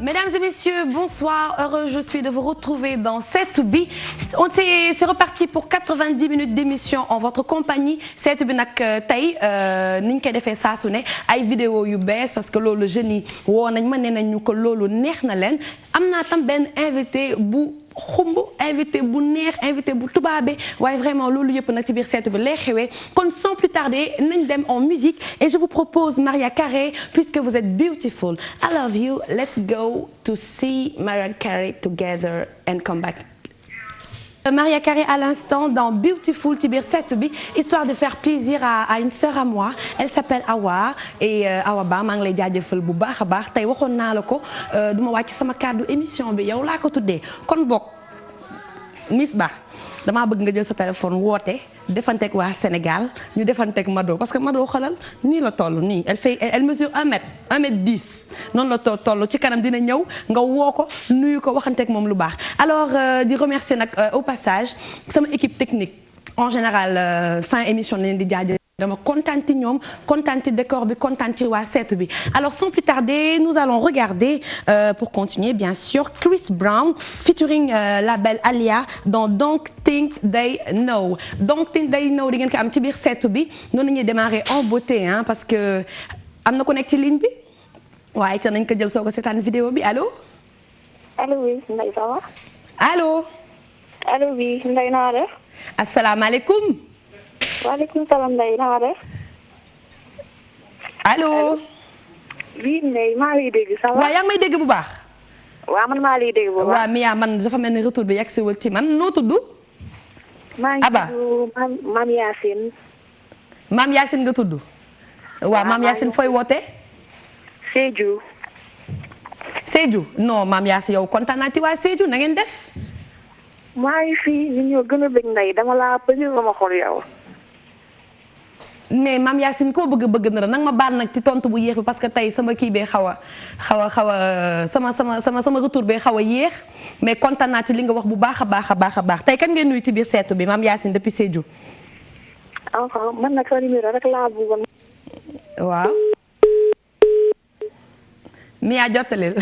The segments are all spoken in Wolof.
Mesdames et messieurs, bonsoir. Heureux je suis de vous retrouver dans Seetu bi. C'est reparti pour 90 minutes d'émission en votre compagnie. Seetu bi nag tey ni ñu koy defee saa su ne ay vidéo yu bees parce que loolu jeunes yi woo nañ ma nee nañ ñu ko loolu neex na leen am naa tam benn invité bu xumb invité bu neex invité bu tubaabe waaye vraiment loolu yëpp nag ci biir Seetu bi lay xewee kon sans plus tarder nañ dem en musique et je vous propose Mariah Carey puisque vous êtes beautiful. I love you. Let's go to see Mariah Carey together and come back. Mariah Carey à l'instant dans Beautiful ci biir Seetu bi histoire de faire plaisir à une sœur à moi elle s'appelle Awa et Awa Ba maa ngi lay jaajëfal bu baax a baax tey waxoon naa la ko du ma wàcc sama kàddu émission bi yow laa ko tuddee kon bokk Miss Ba damaa bëgg nga jël sa téléphone woote defanteeg waa Sénégal ñu defanteeg Mado parce que Mado xolal nii la toll nii elle mesure 1m10 noonu la toll ci kanam dina ñëw nga woo ko nuyu ko waxanteeg moom lu baax alors di remercier nag au passage sama équipe technique en général fin émission leen di jaajëfal dama kontaan ci ñoom kontaan ci décor bi kontaan ci waa Seetu bi alors sans plus tarder nous allons regarder pour continuer bien sûr Chris Brown featuring la belle Alia dans Don't Think They Know Don't Think They Know di ngeen ko am ci biir Seetu bi noonu la ñuy démarrer en beauté hein parce que am na ku nekk ci ligne bi waaye ca nañ ko jël soo ko seetaan vidéo bi allo. allo oui Ndeye ça va. allo. allo oui Ndeye naa def. asalaamaaleykum. waaleykum salaam Ndeye naa def. allo. oui Ndeye maa ngi lay dégg ça va. waaw yaa ngi may dégg bu baax. waaw man maa lay dégg bu baax. waaw Mia man dafa mel ni retour bi yegg si wul ci man noo tudd. maa ngi tudd Mame Yacine. Mame Yacine nga tudd. waaw Mame Yacine fooy woote. Sédhiou. Sédhiou non Mame Yacine yow kontaan naa ci waa Sédhiou na ngeen def. maa ngi fii ñu ñoo gën a bëgg Ndeye dama laa bëgg sama xol yow. mais Mame Yacine koo bëgg na la nag ma baal nag ci tontu bu yéex bi parce que tey sama kii bee xaw a sama retour bee xaw a yéex mais kontaan naa ci li nga wax bu baax a baax tey kan ngeen nuyu ci biir Seetu bi Mame Yacine depuis Sédhiou. enfin man nag sa numéro rek laa bëggoon. waaw. Mia jottalil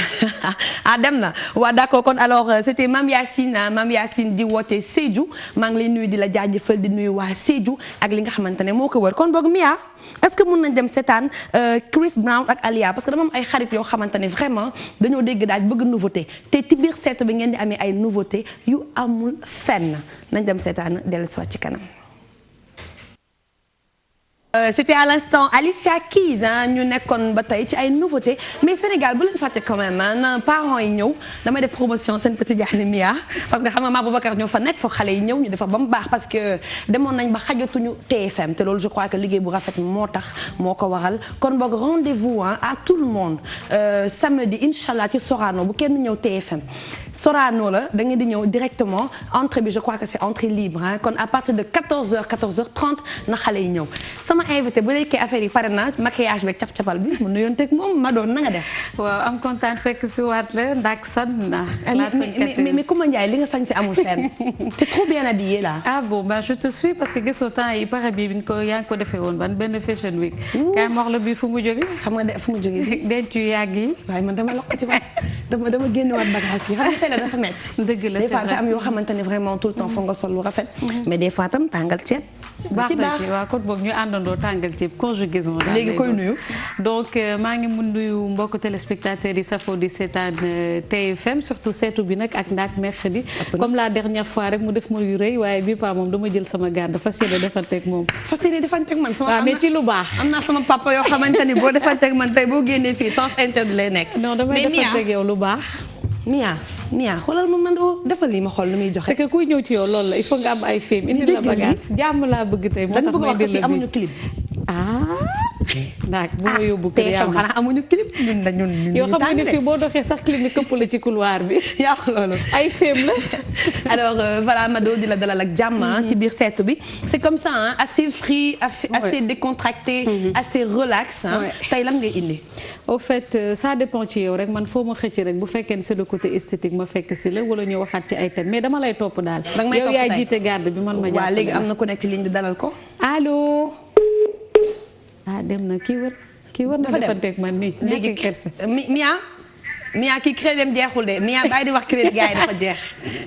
ah dem na waaw d'accord kon alors c'était Mame Yacine di woote Sédhiou maa ngi lay nuyu di la jaajëfal di nuyu waa Sédhiou ak li nga xamante ne moo ko wër kon boog Mia est-ce que mën nañ dem seetaan Chris Brown ak Alia parce que dama am ay xarit yoo xamante ne vraiment dañoo dégg daaj bëgg nouveauté te ci biir Seetu bi ngeen di amee ay nouveauté yu amul fenn nañ dem seetaan dellusiwaat ci kanam. C'était à l'instant Alicia Keys ñu nekkoon ba tey ci ay nouveautés mais Sénégal bu leen fàtte quand même na parents yi ñëw damay def promotion seen petit jaani Mia parce que xam nga Aboubacar ñoo fa nekk foog xale yi ñëw ñu defar ba mu baax parce que demoon nañ ba xajatuñu TFM te loolu je crois que liggéey bu rafet moo tax moo ko waral kon boog rendez-vous à tout le monde samedi inchallah ci Sorano bu kenn ñëw TFM Sorano la da ngeen di ñëw directement entrée bi je crois que c'est entrée libre kon à partir de 14h30 na xale yi ñëw sama invité bu nekkee affaire yi pare na maquillage beeg cap-capal bi mu nuyonteeg moom ma doon na nga def. waaw am kontaan fekk si waat la ndax san na. mais Coumba Ndiaye li nga sañ si amul fenn. t'es trop bien habillée là. ah bon ben je te suis parce que gisoo temps yi pare bi biñ ko yaa ngi ko defee woon benn fashion week. kay ma wax la bi fu mu jógee. xam nga de fu mu jógee. denc yu yàgg yi. waaye man dama loqati waat dama génnewaat bagage yi xam nga tey la dafa métti. dëgg la c'est vrai des fois am yoo xamante ne vraiment tout le temps foog nga sol lu rafet. mais des fois tam tàngal ceeb. baax na ci waaw kon boog ñu àndandoo tàngal ceeb conjugaison. léegi koy nuyu. donc maa ngi mun nuyu mbokku téléspectateurs yi safo di seetaan TFM surtout Seetu bi nag ak ndaak mercredi comme la dernière fois rek mu def ma yu rëy waaye bii pa moom dama jël sama garde fas yéene defanteeg moom. fas yéene defanteeg man. waaw mais ci lu baax. am naa sama papa yoo xamante ni boo defanteeg man tey boo génnee fii sens interdit lay nekk. non damay defanteeg yow lu baax. Mia xoolal ma man doo defal lii ma xool lu muy joxe. c'est que kuy ñëw ci yow loolu la il faut nga am ay film indi la bagage jàmm laa bëgg tey moo tax may delloo bi amuñu clip. ndax bu ma yóbbu kër yaa xanaa amuñu clip ñun yow xam nga ne fii boo doxee sax clip bi këpp la ci couloir bi. yaa loolu ay film la. alors voilà Mado di la dalal ak jàmm ci biir Seetu bi c'est comme ça assez free assez décontracté assez relax tey lan ngay indi. au fait ça dépend ci yow rek man foo ma xëcc rek bu fekkee ne c'est le côté esthétique ma fekk si la wala ñu waxaat ci ay thèmes mais dama lay topp daal. yow yaay jiite garde bi man ma jàpp. waaw léegi am na ku nekk ci ligne bi dalal ko. allo. dem na kii wër na defanteeg man nii. léegi Mia Mia kii crédit jeexul de Mia bàyyi di wax crédit gars yi dafa jeex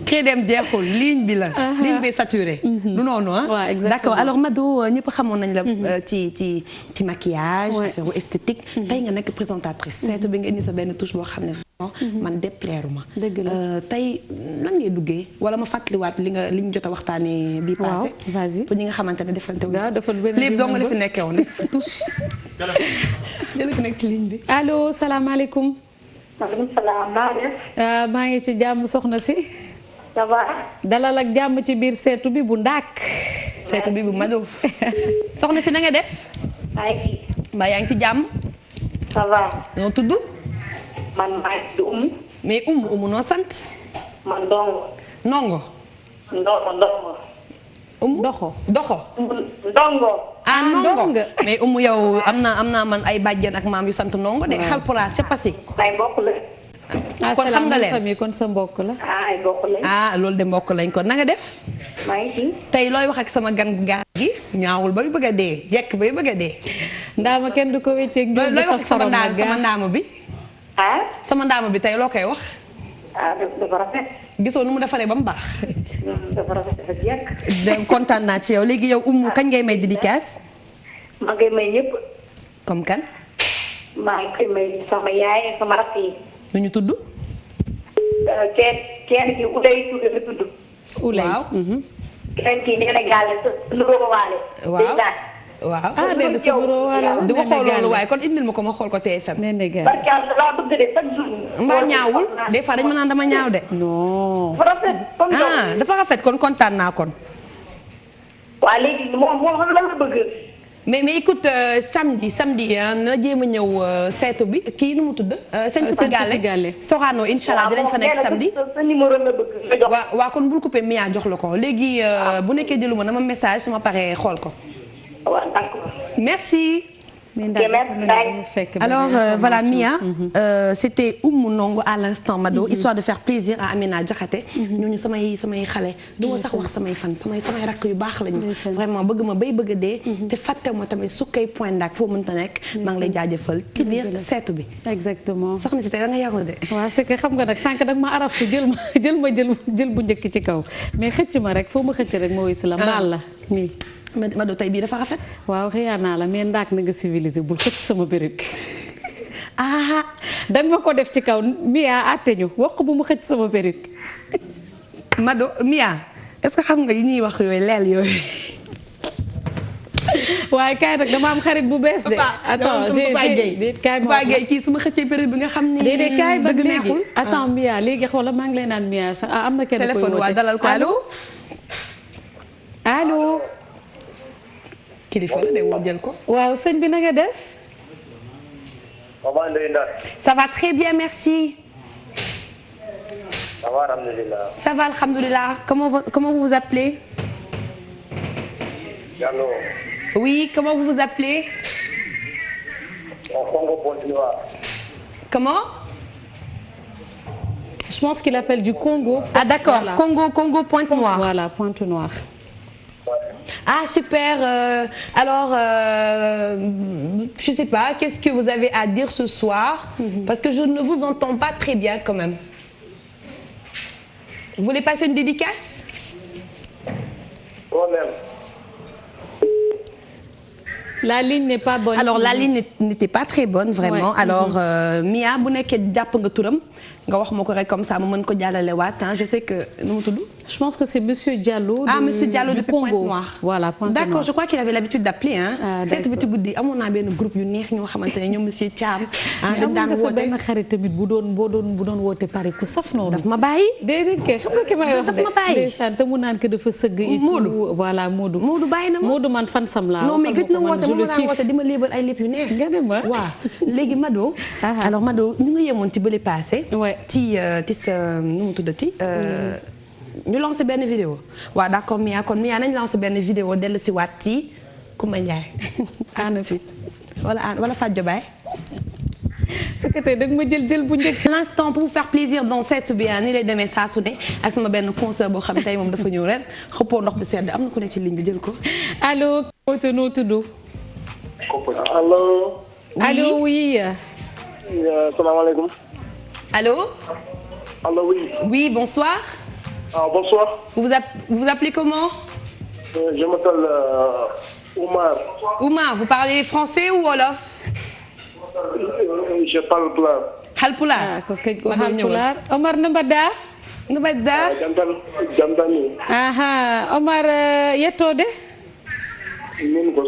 crédit jeexul ligne bi la. ligne bi saturé. du noonu ah. waaw exactement d'accord alors Mado ñëpp xamoon nañ la. ci maquillage. affaire esthétique. tey nga nekk présentatrice. seetu bi nga indi sa benn touche boo xam ne vraiment. man déplaire ma. dëgg la tey lan ngay duggee wala ma fàttaliwaat li ñu jot a waxtaanee. bii passé vas-y pour ñi nga xamante ne defante wu. waaw dafa benn lépp dong la fi nekkee woon rek touche. jëlee ko nekk ci ligne bi. allo salaamaaleykum. maaleykum salaam. maa ngi ci jàmm soxna si. ça va. dalal ak jàmm ci biir seetu bi bu ndaak. seetu bi bu Mado. soxna si na nga def. mbaa yaa ngi ci jàmm. ça va. noo tudd. man maa ngi tudd mais noo sant. man Ndongo. Ndongo. Doxo. Ndongo. ah Ndongo mais yow am naa man ay bàjjen ak maam yu sant Ndongo de. Haalpulaar ca Passy. ay mbokk lañ. kon xam nga leen famille kon sa mbokk la. ay mbokk lañ. loolu de mbokk lañ kon na nga def. maa ngi ci. tey looy wax ak sama gan gi ñaawul ba bëgg a dee jekk ba bëgg a dee. ndaama kenn du ko wécceeg. looy wax ak sama ndaama bi. sama ndaama bi tey loo koy wax. dafa rafet. gisoo nu mu defaree ba mu baax. dafa rafet dafa jekk. kontaan naa ci yow léegi yow kañ ngay may dédicace. maa ngi may ñëpp. comme kan. maa ngi koy may sama yaay sama rakk yi. nu ñu tudd. kenn ki Ulay tudd. Ulay waaw. kenn ki nee na gaale nuroo waale. waaw nee na sa nuroo waale la. di ko xool loolu waaye kon indil ma ko ma xool ko TFM. nee na gaale parce que laa bëgg de chaque jour. mbaa ñaawul des fois dañ ma naan dama ñaaw de. non. dafa rafet kon kontaan naa kon. waaw léegi moom xam la bëgg. mais écoute samedi na jéem a ñëw seetu bi kii nu mu tudd. sëñ Petit Gallé Sorano incha allah dinañ fa nekk samedi. sa numéro la bëgg nga jox. waaw kon bul coupé Mia jox la ko léegi bu nekkee jëluma na ma message su ma paree xool ko. waaw d'accord. merci. Alors voilà Mia, c'était Oumou Ndongo à l'instant Mado, histoire de faire plaisir à Amina Diakhaté. ñooñu samay xale du ma sax wax samay fan samay rakk yu baax lañu. vraiment bëgg ma bay bëgg a dee. te fàtte ma tamit sukkay point ndaak foo mënta nekk. maa ngi lay jaajëfal ci biir seetu bi. exactement soxna si tey da nga yaroo de. waaw c'est que xam nga nag sànq nag ma araftu jël bu njëkk ci kaw mais xëcc ma rek foo ma xëcc rek ma woy si la mbaal la nii. Mado tey bii dafa rafet. waaw xëyaa naa la mais ndaak na nga civilisé bul xëcc sama perruque. danga ma ko def ci kaw Mia àtte ñu wax ko bu mu xëcc sama perruque. Mado Mia est-ce que xam nga yi ñuy wax yooyu leel yooyu. waaye kaay nag dama am xarit bu bees de. attends kaay ma Gueye kii su ma xëccee perruque bi nga xam ni. déedéet kaay ba léegi attends Mia léegi xoolal maa ngi lay naan Mia sax am na kenn koy woote. téléphone waa dalal ko allo. kilifa la de woo jël ko. waaw sëñ bi na nga def. ça va très bien merci. ça va alhamdulilah. ça va alhamdulilah comment vous vous appelez. Diallo. oui comment vous vous appelez. Congo Pointe-Noire. comment. je pense qu'il appelle du Congo. ah d'accord voilà. Congo Pointe-Noire. voilà Pointe-Noire. Ah super alors je sais pas qu'est-ce que vous avez à dire ce soir parce que je ne vous entends pas très bien quand même. Vous voulez passer une dédicace? Toi-même. La ligne n'est pas bonne. Alors la ligne n'était pas très bonne vraiment. Ouais. Alors Mia bu nekkee jàpp nga turam nga wax ma ko rek comme ça ma mën ko jàllale waat je sais que nu mu tudd. Je pense que c'est Monsieur Diallo. Monsieur Diallo de Pointe-Noire. Voilà Pointe-Noire. D'accord, je crois qu'il avait l'habitude d'appeler hein. Seetu bi ci guddi amoon naa benn groupe yu neex ñoo xamante ne ñoom monsieur Thiam. dañ daan woote benn xarit tamit bu doon woote Paris ku saf noonu. daf ma bàyyi. déedéet kay xam nga ki may wax de. daf ma bàyyi ndeysaan te mu naan que dafa sëgg. Modou voilà Modou. Modou bàyyi na ma Modou man fan sam laa. non mais gëj na woote moom laa woote di ma léebal ay lépp yu neex. nga dem ma waaw léegi Mado. alors Mado ñu nga yemoon ci bële passé. ci sa nu mu tuddati. ñu lancé benn vidéo waaw d'accord Mia kon Mia nañ lancé benn vidéo dellu si waat ci Koumba Ndiaye. ànd si wala Fadio Baye. secrétaire da nga ma jël bu njëkk. l'instant pour vous faire plaisir dans cette bi ni lay demee saa su ne ak sama benn concert boo xam ne tey moom dafa ñëw ren xëppoo ndox bu sedd am na ku ne ci ligne bi jël ko. allo. noo tudd. allo. allo oui. salaamaaleykum. Allô? Allô, oui. Oui, bonsoir. Bonsoir. Vous appelez comment? Je m'appelle Oumar. Oumar, vous parlez français ou wolof? Je parle pulaar. Halpulaar. ko kañ ko Halpulaar. Omar no mbaɗɗa? No mbaɗɗa? jam tan ni. Omar yettode? min ko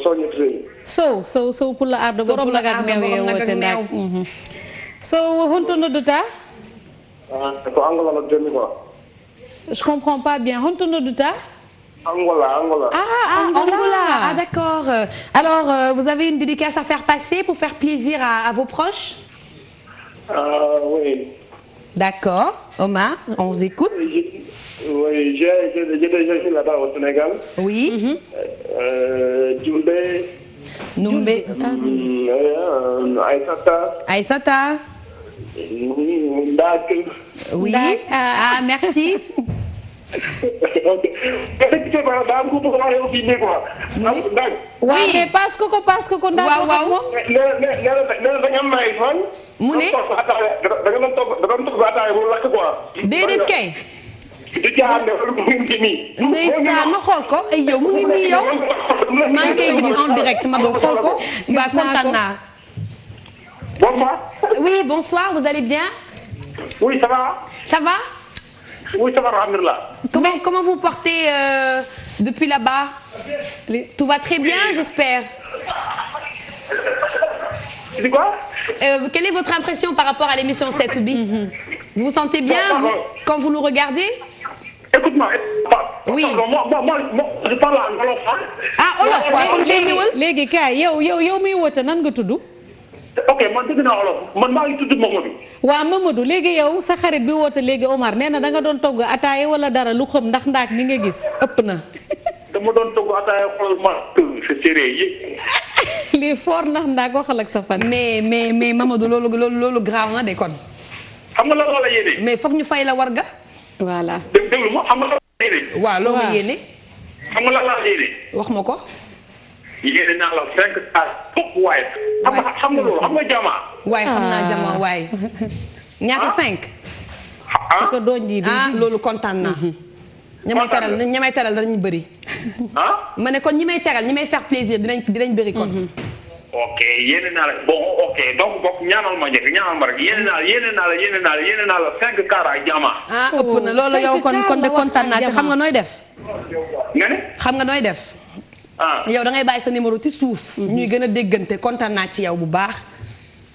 Sow Sow Pula Ardo borom nag ak meew ye wote ndak. Sow honto nodduta? ko Angola la joni quoi. Je comprends pas bien. Honto nodduta? Angola. Angola. Ah, d'accord. Alors, vous avez une dédicace à faire passer pour faire plaisir à vos proches? Oui. D'accord. Omar, on vous écoute. Oui, j'ai déjà là-bas au Sénégal. Oui. Djoumbé. Aïssata. Ndak. Oui. Ah, merci. Oui, mais parce que ko ndak wax ak moom. mu ne. déedéet kay. ndeysaan ma xool ko ay yow mu ngi nii yow maa ngi koy gis en direct ma doon xool ko. ba kontaan naa. Bonsoir. Oui, bonsoir, vous allez bien? Oui, ça va. Ça va? Oui, ça va, alhamdulillah. Comment vous portez depuis là-bas? Tout va très bien, j'espère. C'est quoi? Quelle est votre impression par rapport à l'émission 7B? Vous vous sentez bien quand vous nous regardez? Écoute-moi. Oui. Moi, je parle en wolof. Ah, wolof waaw kon léegi kay yow muy woote nan nga tudd? ok man dégg naa wolof man maa ngi tudd Mamadou. waaw Mamadou léegi yow sa xarit bi woote léegi Omar nee na da nga doon togg ataaye wala dara lu xam ndax ndaak mi nga gis. ëpp na. dama doon togg ataaye xool ma sa séeréer yi. lii fort ndax ndaak waxal ak sa fan. mais Mamadou loolu graaw na de kon. xam nga lan la yéene. mais foog ñu fay la warga. voilà. déglu ma xam nga lan la yéene. waaw loo ma yéene. xam nga lan la yéene. wax ma ko. yéene naa la 5 stars top waaye. xam nga loolu xam nga jama. waaye xam naa jama waaye. ñaata 5. sa ko doon ji loolu kontaan naa. ñi may teral dañu bëri. ma ne kon ñi may teral ñi may faire plaisir dinañ bëri kon. ok yéene naa la bon ok donc bokk ñaanal ma njëkk ñaanal ma rek yéene naa la 5 kaara jama. ëpp na loolu yow kon de kontaan naa ci xam nga nooy def. nga ne. xam nga nooy def. yow da ngay bàyyi sa numéro ci suuf. ñuy gën a déggante kontaan naa ci yow bu baax.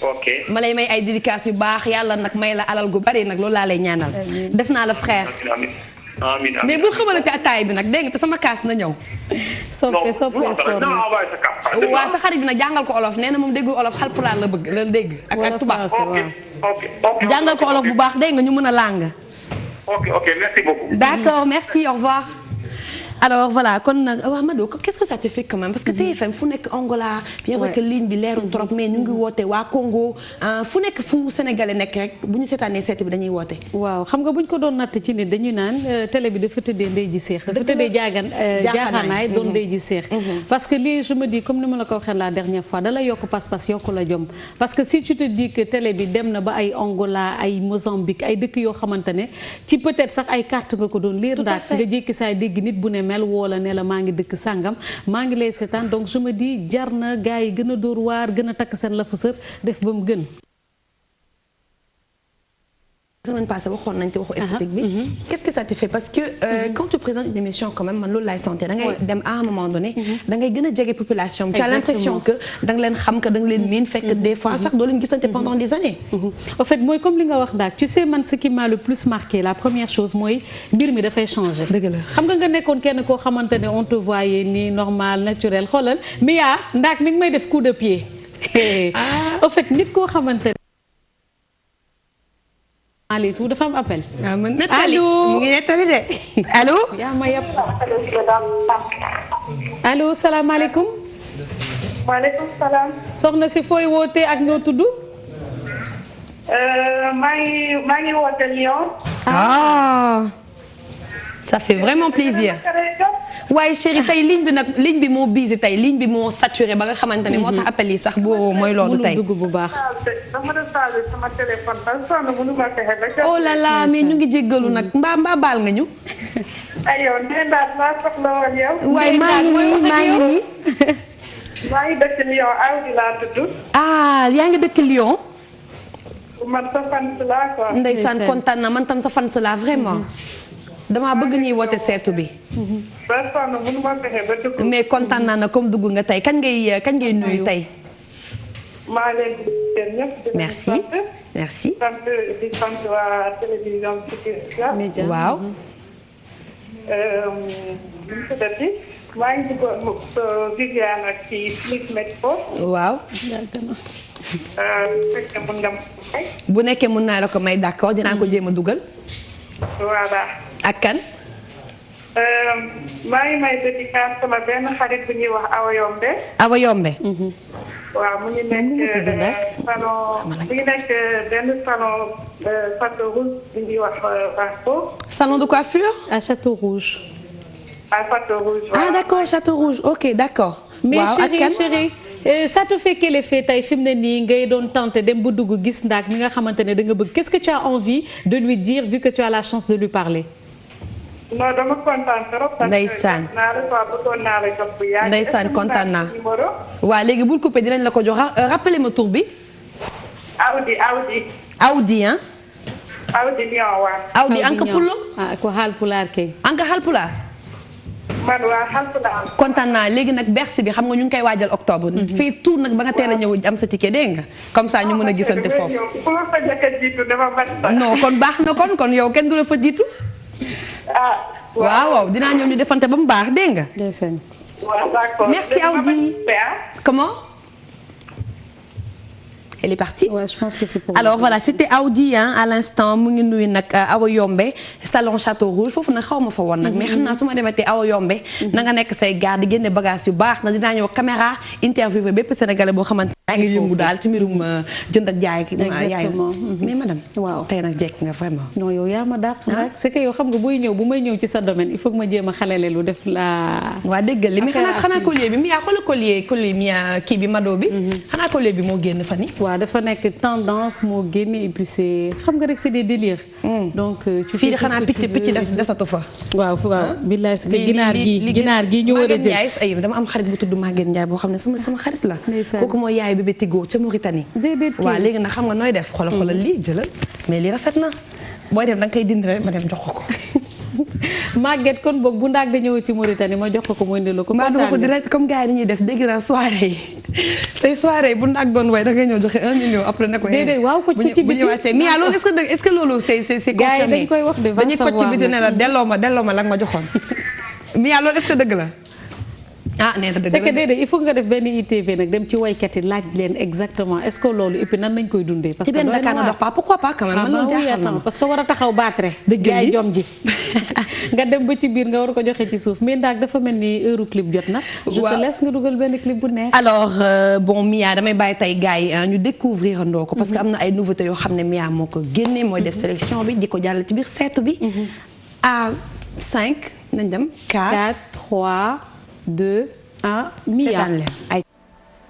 ok ma lay may ay dédicaces yu baax yàlla nag may la alal gu bari nag loolu laa lay ñaanal. def naa la frère. amiin mais bul xamalati ataay bi nag dégg nga te sama kaas na ñëw. soppe waaw sa xarit bi nag jàngal ko olof nee na moom déggul olof Halpulaar la bëgg la dégg. ak tubaab jàngal ko olof bu baax dégg nga ñu mën a làng. ok merci beaucoup. D'accord, merci, au revoir. Alors voilà kon nag waaw Mado qu'est-ce que ça te fait quand même parce que TFM fu nekk Angola bien vrai que ligne bi leerul trop mais ñu ngi woote waa Congo fu nekk fu sénégalais nekk rek bu ñu seetaanee seet bi dañuy woote. waaw xam nga bu ñu ko doon natt ci nit dañuy naan télé bi dafa tëddee ndey ji seex dafa tëddee jaaxaanaay doon ndey ji seex parce que lii je me dis comme ni ma la ko waxee la dernière fois da la yokk pas-pas yokk la jom parce que si tu te dis que télé bi dem na ba ay Angola ay Mozambique ay dëkk yoo xamante ne ci peut-être sax ay carte nga ko doon liir daal nga jékki saa dégg nit bu ne mel woola ne la maa ngi dëkk sàngam maa ngi lay seetaan donc je me dis jar na gars yi gën a dóor waar gën a takk seen lafu sër def ba mu gën. semaine passée waxoon nañ te waxu esthétique bi. qu'est-ce que ça te fait parce que quand tu présentes une émission quand même man loolu laay sentir da ngay dem à un moment donné. da ngay gën a jege population bi. tu as l'impression que da nga leen xam que da nga leen miin fekk des fois sax doo leen gisante pendant des années. en fait mooy comme li nga wax daal tu sais man ce qui m'a le plus marqué la première chose mooy mbir mi dafay changer. dëgg la xam nga nekkoon kenn koo xamante ne on te voyait nii normal naturel xoolal mais yaa ndaak mi ngi may def coup de pied. en fait nit koo xamante ne. Aliou dafa am appel. allo mu ngi nettali de allo. yaa ma yab. allo salaamaaleykum. maaleykum salaam. soxna si fooy wootee ak ñoo tudd. maa ngi woote Lyon. ça fait vraiment plaisir. waaye chérie tey ligne bi moo busy tey ligne bi moo saturé ba nga xamante ne moo tax appel yi sax boo mooy loolu tey. dugg bu baax. oh là là mais ñu ngi jéggalu nag mbaa baal nga ñu. aywa nee naa maa soxla woon yow. waaye maa ngi nii. maa ngi dëkk Lyon Awdi laa tudd. ah yaa ngi dëkk Lyon. man sa fan si laa quoi. ndeysaan kontaan na man tam sa fan si laa vraiment. damaa bëgg ñuy woote seetu bi. mais kontaan naa na comme dugg nga tey kañ ngay nuyu tey. maa leen di ñëpp. merci merci. di sant waa télévision Futurs waaw. maa ngi dugg Viviane ak ci Flic Métro. waaw. bu nekkee mën naa la ko may d'accord dinaa ko jéem a dugal. voilà. ak kan. maa ngi may dédicace sama benn xarit bu ñuy wax Awa Yombe. Awa Yombe. waaw mu ngi nekk salon mu ngi nekk benn salon Château Rouge bu ñuy wax Barco. salon de coiffure. à Château Rouge. à Château Rouge. ah d'accord Château Rouge ok d'accord. mais waaw chérie ça te fait quel effet tey fi mu ne nii ngay doon tenter dem ba dugg gis Ndack mi nga xamante ne da nga bëgg qu'est-ce que tu as envie de lui dire vu que tu as la chance de lui parler. non dama kontaan trop. ndeysaan naa la jox bu yàgg. ndeysaan kontaan naa. waaw léegi bul coupé dinañ la ko jox rappelez ma tur bi. Awdi hein. Awdi Lyon waaw. Awdi anka pullo. ah ko Haalpulaar kay. anka Haalpulaar. man waa Haalpulaar. kontaan naa léegi nag Bercy bi xam nga ñu ngi koy waajal octobre. fii tour nag ba nga teel a ñëw am sa ticket dégg nga. comme ça ñu mën a gisante foofu. non kon baax na kon yow kenn du la fa jiitu. waaw dinaa ñëw ñu defante ba mu baax dégg nga. merci Awdi. comment. elle est partie. Ouais, je pense que c'est pour alors voilà c'était Awdi hein à l'instant mu ngi nuyu nag Awa Yombe salon Château Rouge foofu nag xaw ma fa woon nag. mais xam naa su ma dematee Awa Yombe. na nga nekk say garde génne bagage yu baax na dinaa ñëw caméra interviewé bépp sénégalais boo xamante ne yaa ngi yëngu daal ci mbirum jënd ak jaay. exactement mais madame. waaw tey nag jekk nga vraiment. non yow yaa ma dàq rek c'est que yow xam nga buy ñëw bu may ñëw ci sa domaine il faut que ma jéem a xalele lu def la. waa déggal li mais xanaa collier bi mi yaa xoolal collier mi yaa kii bi mado bi. xanaa collier bi moo génn fan yi. waaw dafa nekk tendance moo génn et puis c'est xam nga rek c'est des délires. donc tu fii xanaa picc desatu fa. waaw billaay c'est que ginaar gi ñu war a jël. ay dama am xarit bu tudd Maguette Ndiaye boo xam ne sama xarit la. kooku mooy yaay bébé Tigo ca Mauritanie. déedéet waaw léegi nag xam nga nooy def xoolal lii jëlal mais lii rafet na booy dem da nga koy dindi rek ma dem jox ko. Maguette kon boog bu Ndack da ñëw ci Mauritanie ma jox ko mu indiloo ko. kontaan ko direct comme gars yi dañuy def dégg naa soirée yi tey soirée yi bu Ndack doon way da ngay ñëw joxe 1 million après ne ko. déedéet waaw ko ci biti bu ñu wàccee mais loolu est-ce que loolu c'est confirmé. gars yi dañ koy wax de dañuy ko ci biti ne la delloo ma la nga ma joxoon mais loolu est-ce que dëgg la. ah nee na dëgg la c'est que déedéet il faut nga def benn ITV nag dem ci waykat yi laaj leen exactement est-ce que loolu et puis nan nañ koy dundee. parce que benn Dakar na dox pas pourquoi pas quand même man loolu jaaxal na ma parce que war a taxaw baatre. dëgg yaay jom ji nga dem ba ci biir nga war ko joxe ci suuf mais Ndack dafa mel ni heure clip jot na. je te laisse nga dugal benn clip bu neex. alors bon Mia damay bàyyi tey gars yi ñu découvrir andoo ko parce que am na ay nouveautés yoo xam ne Mia moo ko génnee mooy def sélection bi di ko jàll ci biir seetu bi. à 5 nañ dem 4 3 2 1 Mia.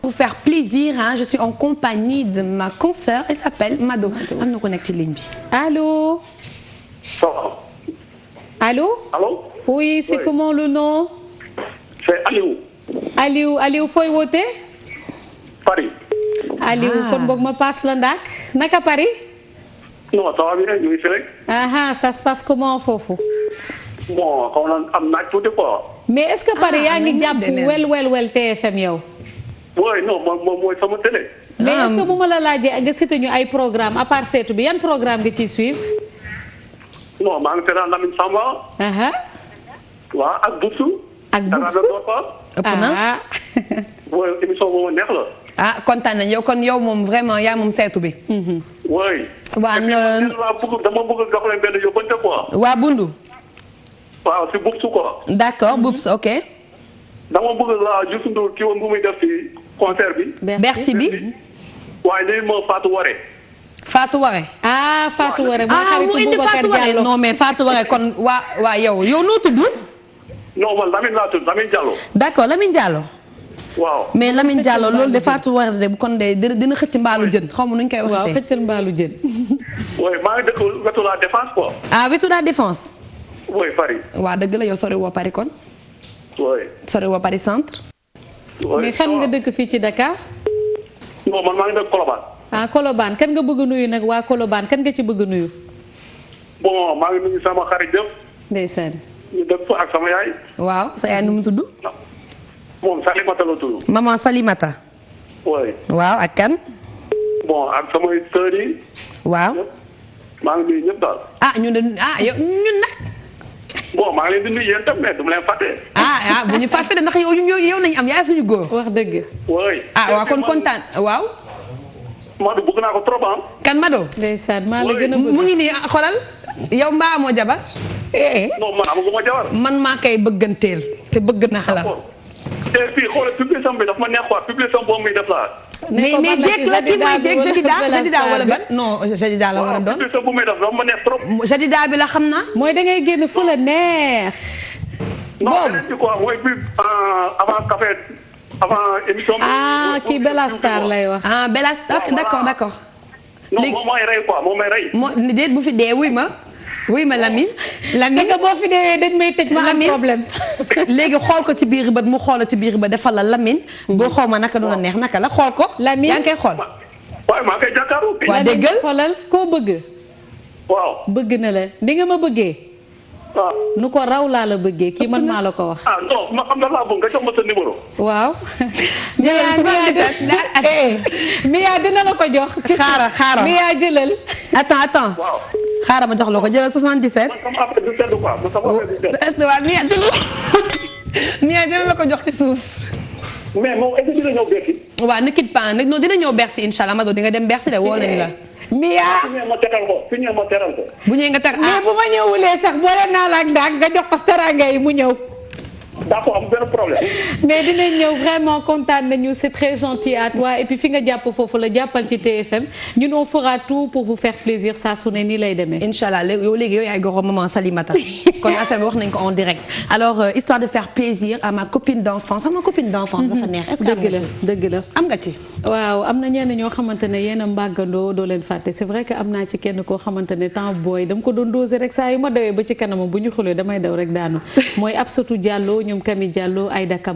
Pour faire plaisir je suis en compagnie de ma consoeur elle s'appelle Mado. am na ko nekk ci ligne bi. allô. allô. allô. oui c'est comment le nom. c'est Aliou. Aliou fooy woote. Paris. Aliou kon boog ma passe la Ndack naka Paris. non ça va bien ñu ngi fi rek. ça se passe comment foofu. bon xaw na am naaj tuuti quoi. mais est-ce que Paris yaa ngi jàpp wel TFM yow. oui non moom mooy sama télé. mais est-ce que bu ma la laajee nga cité ñu ay programme à part seetu bi yan programme nga ciy suivre. non maa ngi seetaan Lamine Samba. waaw ak Boubsou. ëpp na. oui émission boobu neex la. kontaan nañ yow kon yow moom vraiment yaa moom seetu bi. oui. waa dama bëgg jox leen benn yóbbante quoi. waa Bundu. waaw si Boubsou quoi. d'accord Boubs ok. dama bëgg la Youssou Ndour kii woon bu muy def ci concert bi. Bercy bi. waaye léegi moo Fatou Waré. Fatou Waré. ah Fatou Waré mooy xaritu mu indi Boubacar Fatou Waré Diallo. non mais Fatou Waré kon waa yow noo tudd. non man Lamine laa tudd Lamine Diallo. d'accord Lamine Diallo. waaw mais Lamine Diallo loolu de Fatou Waré de kon de dina xëcc mbaalu jën xaw ma nuñ koy waxatee. waaw xëccal mbaalu jën. oui maa ngi dëkk wetu la défense quoi. ah wetu la défense. oui Paris. waa dëgg la yow sori woo Paris kon. oui. sori woo Paris centre. oui mais fan nga dëkk fii ci Dakar. non man maa ngi dëkk Colobane. ah Colobane kan nga bëgg a nuyu nag waa Colobane kan nga ci bëgg a nuyu. bon maa ngi nuyu sama xarit yëpp. ndeysaan. ñu dëkk fa ak sama yaay. waaw sa yaay nu mu tudd. moom Salimata la tudd. maman Salimata. oui. waaw ak kan. bon ak samay sœurs yi. waaw. maa ngi nuyu ñëpp daal. yow ñun nag. bon maa ngi leen di nuyu yéen tam mais du ma leen fàtte. bu ñu fàtte de ndax yow nañu am yaay suñu góor. wax dëgg. oui. waaw kon kontaan waaw. Madou bëgg naa ko trop ah. kan Mado. ndeysaan maa la gën a bëgg. mu ngi nii xoolal yow mbaa amoo jabar. non man amaguma jabar. man maa koy bëgganteel te bëgg naa la. te fii xoolal publicité bi daf ma neex quoi publicité boobu muy def laa. mais jéeg la kii mooy jéeg Jadida wala ban non Jadida la war a doon. publicité bu muy def dafa ma neex trop. Jadida bi la xam naa. mooy da ngay génn fu la neex. non beneen bi quoi mooy bi avant café avant émission bi. kii Bella Star lay wax. Bella Star d'accord. non moom mooy rey quoi moom mooy rey. déet bu fi dee wuy ma Lamine. c'est que boo fi deewee dañ may tëj ma am problème. léegi xool ko ci biir bët mu xool ci biir bët defal la Lamine. boo xaw ma naka doon neex naka la xool ko. Lamine yaa ngi koy xool. waaye maa ngi koy jàkkaarloo. waa déggal xoolal koo bëgg. waaw bëgg na la ni nga ma bëggee. waaw nu ko raw laa la bëggee kii man maa la ko wax. non ma xam na laa bëgg nga jox ma sa numéro. waaw. Mia dina la ko jox. ci xaaral Mia jëlal. attends. waaw. xaaral ma jox la ko jëlal 77. man sama affaire du sedd quoi man sama affaire du sedd. waaw Mia dina la ko jox ci suuf. mais moom est-ce que dina ñëw Bercy. waaw ne quitte pas non dina ñëw Bercy incha allah Mado di nga dem Bercy de woo nañ la. Mia. su ñëwee ma teral ko su ñëwee ma teral ko. bu ñëwee nga teg mais bu ma ñëwulee sax boole naa la ak ndax nga jox ko teraanga yi mu ñëw. d'accord am benn problème. mais dinañ ñëw vraiment kontaan nañu c'est très gentil à toi et puis fi nga jàpp foofu la jàppal ci TFM ñun on fera tout pour vous faire plaisir saa su ne nii lay demee. incha allah yow léegi yow yaay goro maman Salimata kon affaire bi wax nañ ko en direct alors histoire de faire plaisir à ma copine d'enfance sama copine d'enfance dafa neex. est-ce que dëgg la am nga ci. waaw am na ñenn ñoo xamante ne yéen a mbàggandoo doo leen fàtte c'est vrai que am naa ci kenn koo xamante ne temps booy dama ko doon doser rek saa yu ma dawee ba ci kanamam bu ñu xulee damay daw rek daanu mooy Absatou Diallo ñoom Kami Diallo Aïda Kam